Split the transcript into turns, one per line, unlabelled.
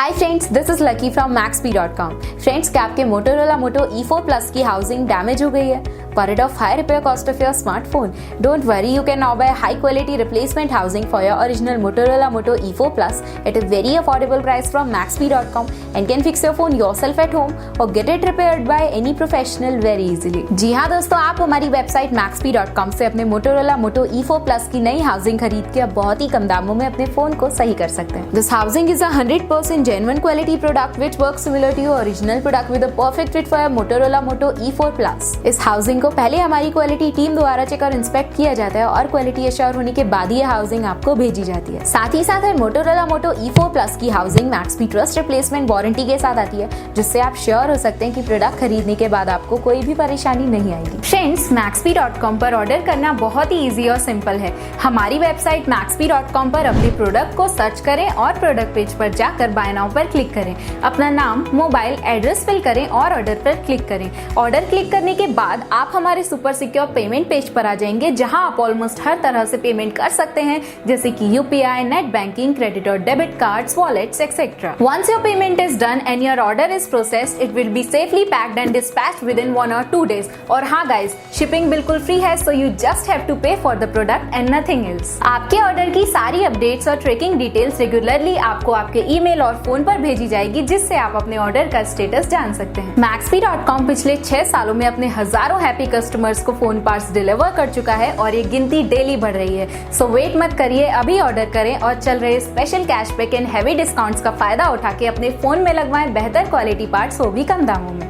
Hi friends, this is lucky from Maxbhi.com। Friends, क्या आपके Motorola Moto E4 Plus की housing damage हो गई है? Worried of high repair cost of your smartphone? Don't worry, you can now buy high quality replacement housing for your original Motorola Moto E4 Plus at a very affordable price from Maxbhi.com and can fix your phone yourself at home or get it repaired by any professional very easily। जी हाँ दोस्तों, आप हमारी website Maxbhi.com से अपने Motorola Moto E4 Plus की नई housing खरीद के अब बहुत ही कम दामों में अपने फोन को सही कर सकते हैं। This housing is a 100% genuine quality product which works similar to your original product with a perfect fit for your Motorola Moto E4 Plus। इस हाउसिंग को पहले हमारी क्वालिटी टीम द्वारा चेक और इंस्पेक्ट किया जाता है और क्वालिटी एश्योर होने के बाद ये हाउसिंग आपको भेजी जाती है। साथ ही साथ Motorola Moto E4 Plus की housing Maxbhi trust replacement warranty के साथ आती है, जिससे आप श्योर हो सकते हैं कि प्रोडक्ट खरीदने के बाद आपको कोई भी परेशानी नहीं आएगी। फ्रेंड्स, Maxbhi.com पर ऑर्डर करना बहुत ही इजी और सिंपल है। हमारी वेबसाइट Maxbhi.com पर अपने प्रोडक्ट को सर्च करें और प्रोडक्ट पेज पर जाकर बाय नाउ पर क्लिक करें। अपना नाम, मोबाइल एड्रेस फिल करें और ऑर्डर पर क्लिक करें। ऑर्डर क्लिक करने के बाद आप हमारे सुपर सिक्योर पेमेंट पेज पर आ जाएंगे, जहां आप ऑलमोस्ट हर तरह से पेमेंट कर सकते हैं, जैसे कि यूपीआई, नेट बैंकिंग, क्रेडिट और debit cards, wallets etcetera. Once your payment is done and your order is processed, it will be safely packed and dispatched within 1 or 2 days। और हाँ गाइज, शिपिंग बिल्कुल free है, so you just have to pay for the product and nothing else. आपके order की सारी updates और tracking details regularly आपको आपके ईमेल और फोन पर भेजी जाएगी, जिससे आप अपने ऑर्डर का स्टेटस जान सकते हैं। Maxbhi.com पिछले 6 सालों में अपने हजारों हैप्पी कस्टमर्स को फोन पार्ट्स डिलीवर कर चुका है और ये गिनती डेली बढ़ रही है। सो वेट मत करिए, अभी ऑर्डर करें और चल रहे special cashback and heavy discounts का फायदा उठा के अपने फोन में लगवाएं बेहतर क्वालिटी पार्ट्स, वो भी कम दामों में।